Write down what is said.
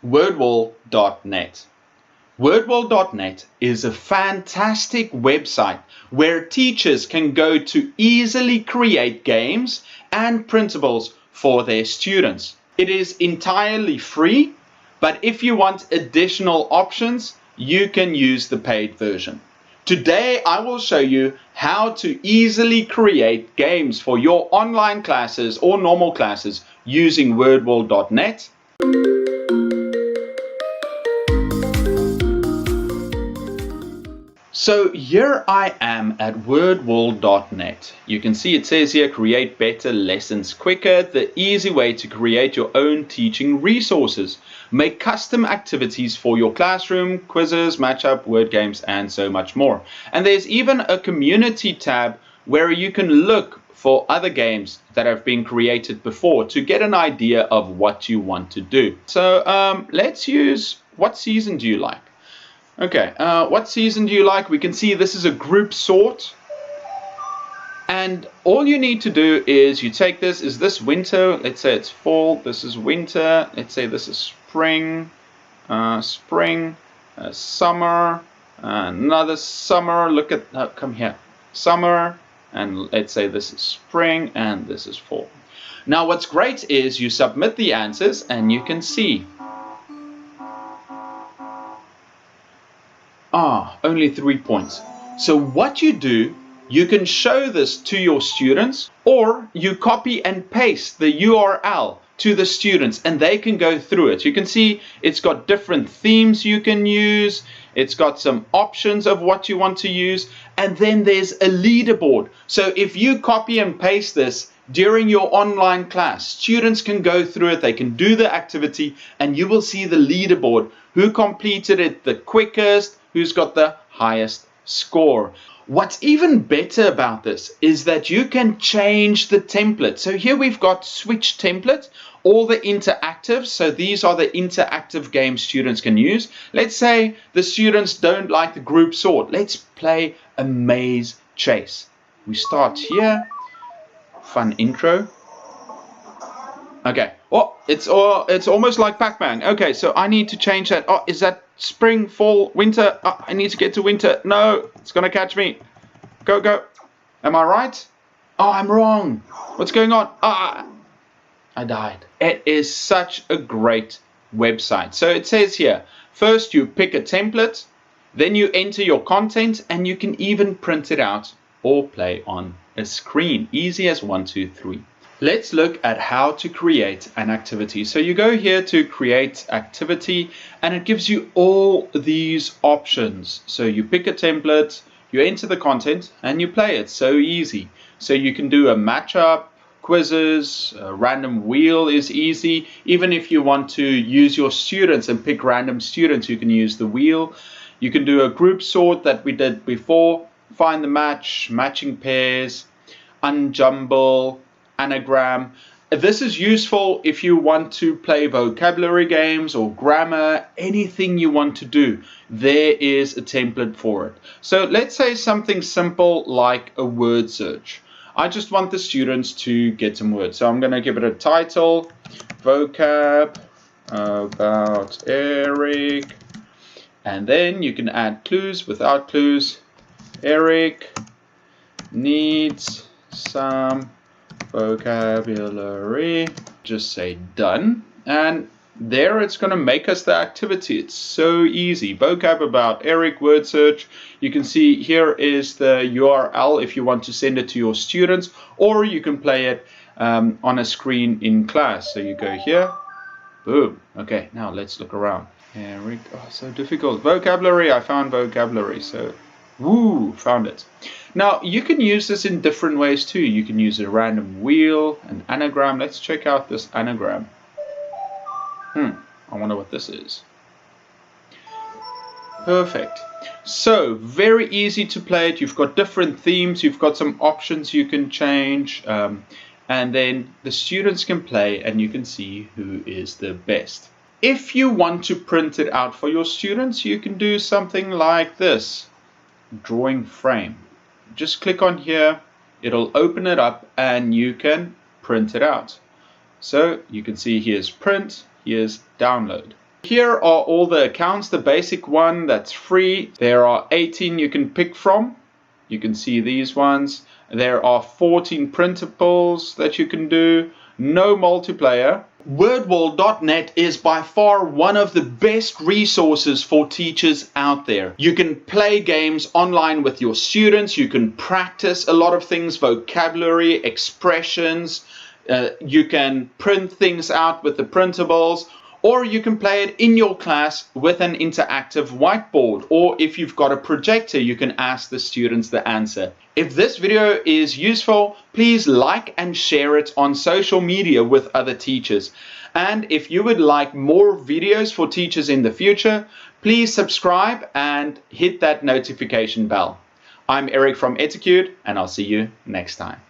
wordwall.net. Wordwall.net is a fantastic website where teachers can go to easily create games and printables for their students. It is entirely free, but if you want additional options, you can use the paid version. Today I will show you how to easily create games for your online classes or normal classes using wordwall.net. So here I am at wordwall.net. You can see it says here, create better lessons quicker, the easy way to create your own teaching resources. Make custom activities for your classroom, quizzes, matchup, word games, and so much more. And there's even a community tab where you can look for other games that have been created before to get an idea of what you want to do. So let's use, what season do you like? Okay, what season do you like? We can see this is a group sort. And all you need to do is you take this, is this winter? Let's say it's fall, this is winter. Let's say this is spring, summer, another summer. Look at, come here, summer. And let's say this is spring and this is fall. Now what's great is you submit the answers and you can see. Only 3 points. So what you do, you can show this to your students, or you copy and paste the URL to the students and they can go through it. You can see it's got different themes you can use. It's got some options of what you want to use. And then there's a leaderboard. So if you copy and paste this during your online class, students can go through it, they can do the activity, and you will see the leaderboard, who completed it the quickest, who's got the highest score. What's even better about this is that you can change the template. So here we've got switch template, all the interactive. So these are the interactive games students can use. Let's say the students don't like the group sort. Let's play a maze chase. We start here. Fun intro. Okay. Oh, it's almost like Pac-Man. Okay, so I need to change that. Oh, is that spring, fall, winter? Oh, I need to get to winter. No, it's gonna catch me. Go, go. Am I right? Oh, I'm wrong. What's going on? I died. It is such a great website. So it says here, first you pick a template, then you enter your content, and you can even print it out or play on a screen. Easy as 1, 2, 3. Let's look at how to create an activity. So you go here to create activity and it gives you all these options. So you pick a template, you enter the content and you play it. So easy. So you can do a matchup, quizzes, a random wheel is easy. Even if you want to use your students and pick random students, you can use the wheel. You can do a group sort that we did before, find the match, matching pairs, unjumble, anagram. This is useful if you want to play vocabulary games or grammar, anything you want to do. There is a template for it. So let's say something simple like a word search. I just want the students to get some words. So I'm going to give it a title, vocab about Eric. And then you can add clues without clues. Eric needs some vocabulary. Just say done, and there it's going to make us the activity. It's so easy. Vocab about Eric, word search. You can see here is the URL if you want to send it to your students, or you can play it on a screen in class. So you go here, boom. Okay, now let's look around. Eric, oh, so difficult. Vocabulary, I found vocabulary, so woo, found it. Now you can use this in different ways too. You can use a random wheel, an anagram. Let's check out this anagram. I wonder what this is. Perfect. So very easy to play it. You've got different themes. You've got some options you can change. And then the students can play and you can see who is the best. If you want to print it out for your students, you can do something like this. Drawing frame. Just click on here, it'll open it up and you can print it out. So you can see here's print, here's download. Here are all the accounts. The basic one, that's free. There are 18 you can pick from. You can see these ones. There are 14 printables that you can do. No multiplayer. WordWall.net is by far one of the best resources for teachers out there. You can play games online with your students. You can practice a lot of things, vocabulary, expressions. You can print things out with the printables. Or you can play it in your class with an interactive whiteboard. Or if you've got a projector, you can ask the students the answer. If this video is useful, please like and share it on social media with other teachers. And if you would like more videos for teachers in the future, please subscribe and hit that notification bell. I'm Eric from Etiquette, and I'll see you next time.